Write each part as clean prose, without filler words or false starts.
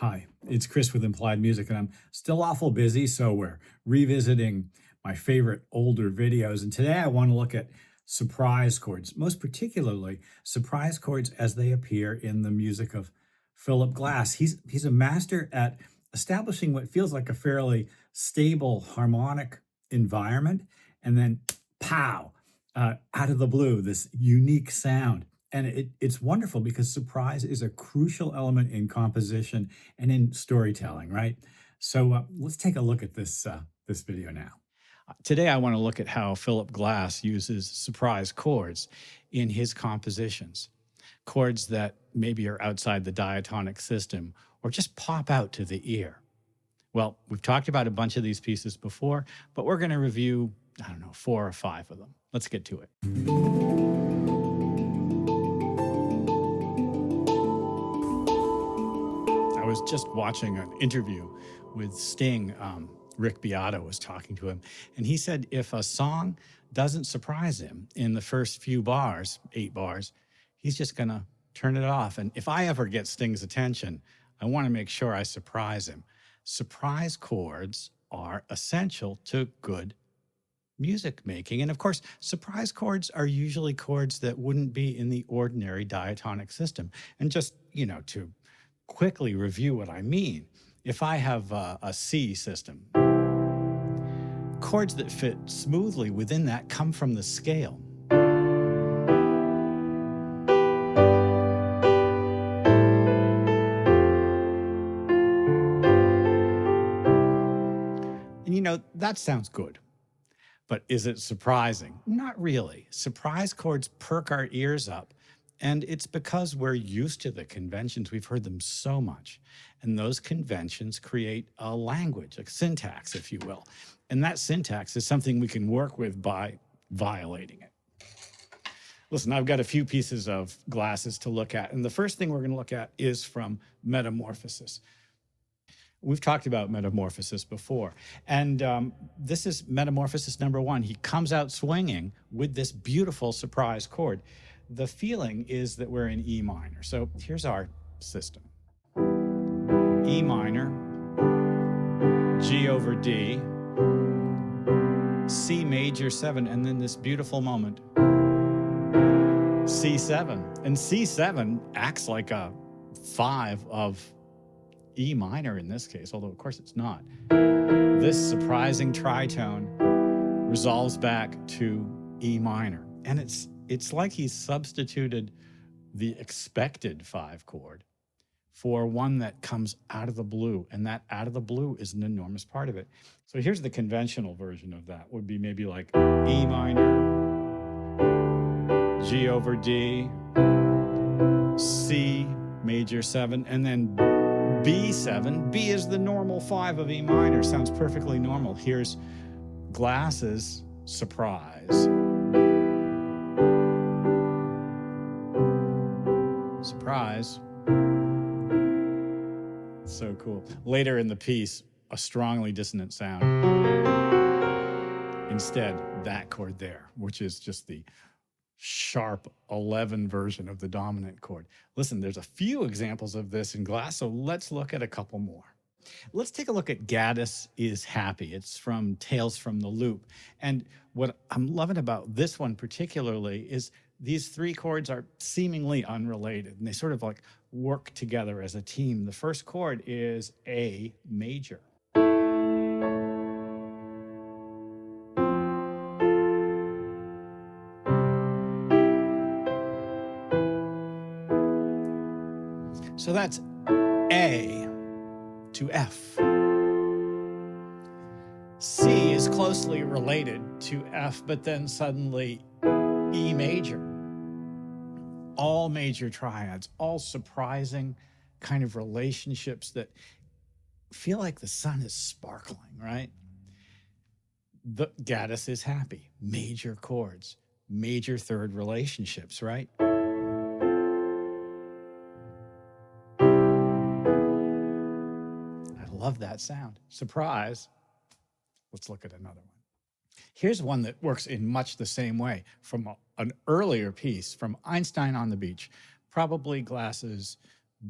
Hi, it's Chris with Implied Music, and I'm still awful busy, so we're revisiting my favorite older videos. And today I want to look at surprise chords, most particularly surprise chords as they appear in the music of Philip Glass. He's a master at establishing what feels like a fairly stable harmonic environment, and then pow, out of the blue, this unique sound. And it's wonderful because surprise is a crucial element in composition and in storytelling, right? So let's take a look at this video now. Today, I want to look at how Philip Glass uses surprise chords in his compositions, chords that maybe are outside the diatonic system or just pop out to the ear. Well, we've talked about a bunch of these pieces before, but we're going to review, I don't know, 4 or 5 of them. Let's get to it. I was just watching an interview with Sting. Rick Beato was talking to him, and he said if a song doesn't surprise him in the first few bars, 8 bars, he's just going to turn it off. And if I ever get Sting's attention, I want to make sure I surprise him. Surprise chords are essential to good music making. And of course, surprise chords are usually chords that wouldn't be in the ordinary diatonic system. And just, to quickly review what I mean, if I have a C system, chords that fit smoothly within that come from the scale. And that sounds good. But is it surprising? Not really. Surprise chords perk our ears up. And it's because we're used to the conventions. We've heard them so much. And those conventions create a language, a syntax, if you will. And that syntax is something we can work with by violating it. Listen, I've got a few pieces of Glasses to look at. And the first thing we're going to look at is from Metamorphosis. We've talked about Metamorphosis before, and this is Metamorphosis number 1. He comes out swinging with this beautiful surprise chord. The feeling is that we're in E minor. So here's our system. E minor, G over D, C major 7, and then this beautiful moment, C7. And C7 acts like a 5 of E minor in this case, although of course it's not. This surprising tritone resolves back to E minor. And it's like he's substituted the expected 5 chord for one that comes out of the blue. And that out of the blue is an enormous part of it. So here's the conventional version of that. Would be maybe like E minor, G over D, C major 7, and then B7. B is the normal 5 of E minor. Sounds perfectly normal. Here's Glass's surprise. Surprise. So cool. Later in the piece, a strongly dissonant sound. Instead, that chord there, which is just the sharp 11 version of the dominant chord. Listen, there's a few examples of this in Glass, so let's look at a couple more. Let's take a look at Gaddis is Happy. It's from Tales from the Loop. And what I'm loving about this one particularly is these 3 chords are seemingly unrelated, and they sort of like work together as a team. The first chord is A major. So that's A to F. C is closely related to F, but then suddenly E major. All major triads, all surprising kind of relationships that feel like the sun is sparkling, right? The Gaddis is Happy. Major chords, major third relationships, right? Love that sound. Surprise. Let's look at another one. Here's one that works in much the same way from an earlier piece from Einstein on the Beach, probably Glass's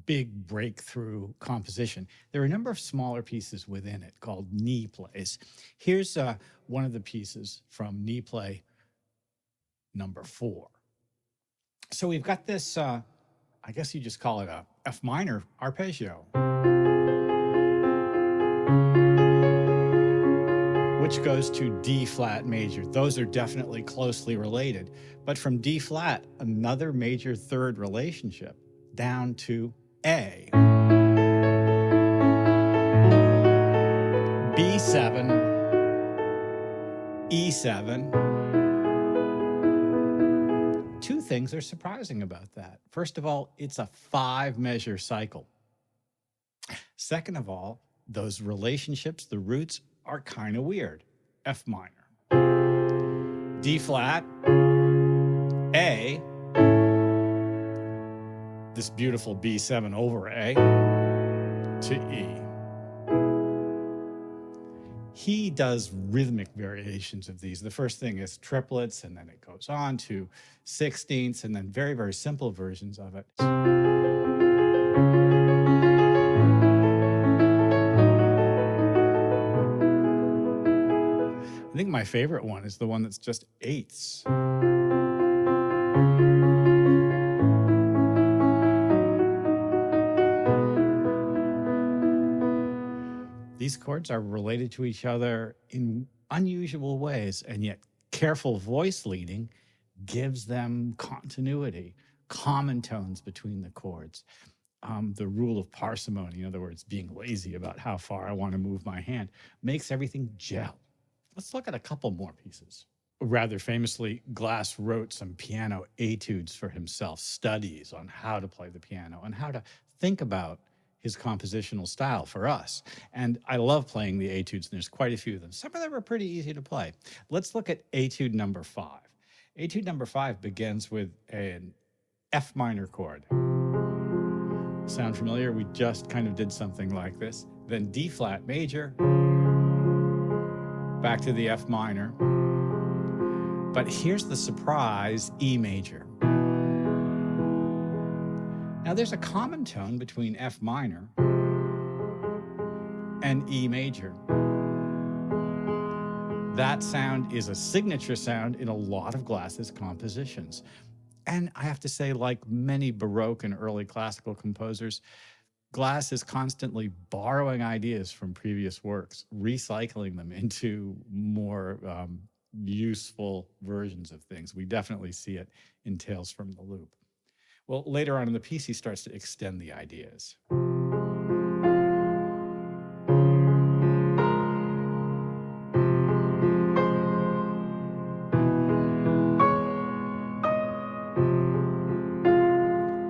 big breakthrough composition. There are a number of smaller pieces within it called knee plays. Here's one of the pieces from knee play number 4. So we've got this, I guess you just call it a F minor arpeggio, which goes to D flat major. Those are definitely closely related. But from D flat, another major third relationship down to A. B7, E7. Two things are surprising about that. First of all, it's a 5-measure cycle. Second of all, those relationships, the roots, are kind of weird. F minor, D flat, A, this beautiful B7 over A, to E. He does rhythmic variations of these. The first thing is triplets, and then it goes on to sixteenths, and then very, very simple versions of it. I think my favorite one is the one that's just eighths. These chords are related to each other in unusual ways, and yet careful voice leading gives them continuity, common tones between the chords. The rule of parsimony, in other words, being lazy about how far I want to move my hand, makes everything gel. Let's look at a couple more pieces. Rather famously, Glass wrote some piano etudes for himself, studies on how to play the piano and how to think about his compositional style for us. And I love playing the etudes, and there's quite a few of them. Some of them are pretty easy to play. Let's look at etude number 5. Etude number 5 begins with an F minor chord. Sound familiar? We just kind of did something like this. Then D flat major, back to the F minor. But here's the surprise, E major. Now there's a common tone between F minor and E major. That sound is a signature sound in a lot of Glass's compositions. And I have to say, like many Baroque and early classical composers, Glass is constantly borrowing ideas from previous works, recycling them into more useful versions of things. We definitely see it in Tales from the Loop. Well, later on in the piece, he starts to extend the ideas.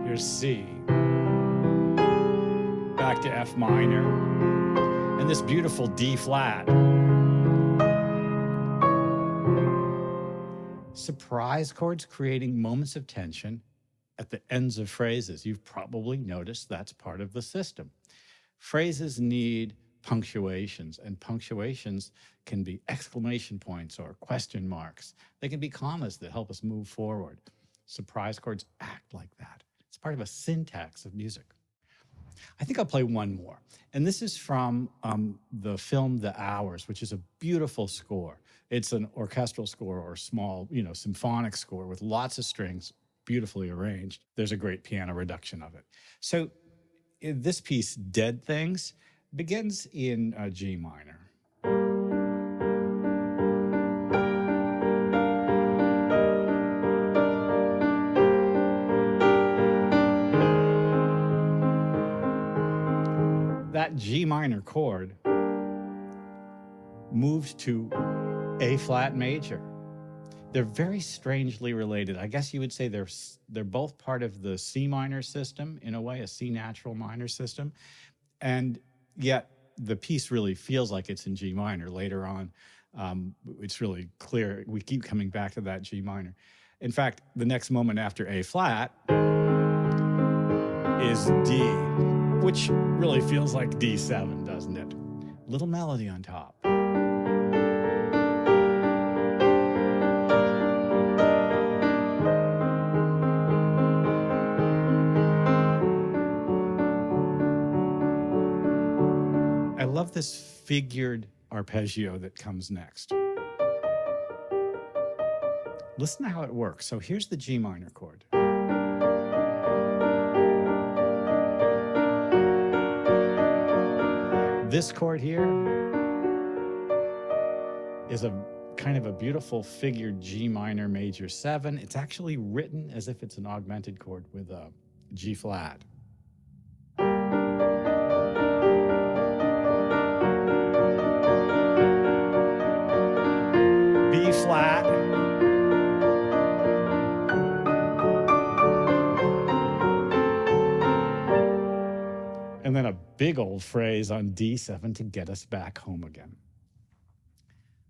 Here's C. Back to F minor. And this beautiful D flat. Surprise chords creating moments of tension at the ends of phrases. You've probably noticed that's part of the system. Phrases need punctuations, and punctuations can be exclamation points or question marks. They can be commas that help us move forward. Surprise chords act like that. It's part of a syntax of music. I think I'll play one more. And this is from the film The Hours, which is a beautiful score. It's an orchestral score or small, symphonic score with lots of strings, beautifully arranged. There's a great piano reduction of it. So this piece, Dead Things, begins in G minor. That G minor chord moved to A flat major. They're very strangely related. I guess you would say they're both part of the C minor system, in a way, a C natural minor system. And yet the piece really feels like it's in G minor. Later on, it's really clear. We keep coming back to that G minor. In fact, the next moment after A flat is D, which really feels like D7, doesn't it? Little melody on top. I love this figured arpeggio that comes next. Listen to how it works. So here's the G minor chord. This chord here is a kind of a beautiful figured G minor major 7. It's actually written as if it's an augmented chord with a G flat. B flat. And then a big old phrase on D7 to get us back home again.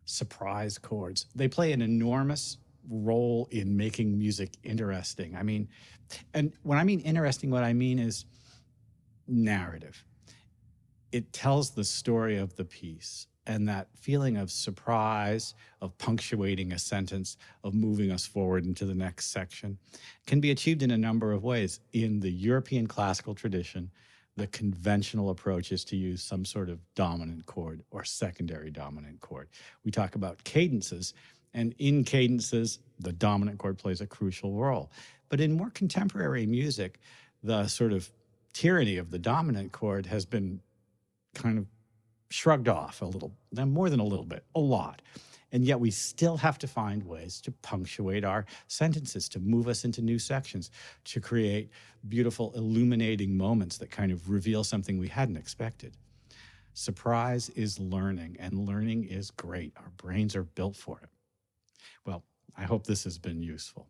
Surprise chords. They play an enormous role in making music interesting. I mean, and when I mean interesting, what I mean is narrative. It tells the story of the piece, and that feeling of surprise, of punctuating a sentence, of moving us forward into the next section can be achieved in a number of ways. In the European classical tradition, the conventional approach is to use some sort of dominant chord or secondary dominant chord. We talk about cadences, and in cadences, the dominant chord plays a crucial role. But in more contemporary music, the sort of tyranny of the dominant chord has been kind of shrugged off a little, more than a little bit, a lot. And yet we still have to find ways to punctuate our sentences, to move us into new sections, to create beautiful illuminating moments that kind of reveal something we hadn't expected. Surprise is learning, and learning is great. Our brains are built for it. Well, I hope this has been useful.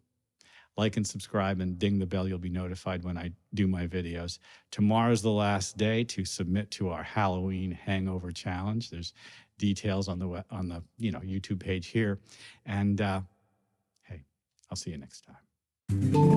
Like and subscribe and ding the bell. You'll be notified when I do my videos. Tomorrow's the last day to submit to our Halloween Hangover Challenge. There's details on the YouTube page here. And hey, I'll see you next time.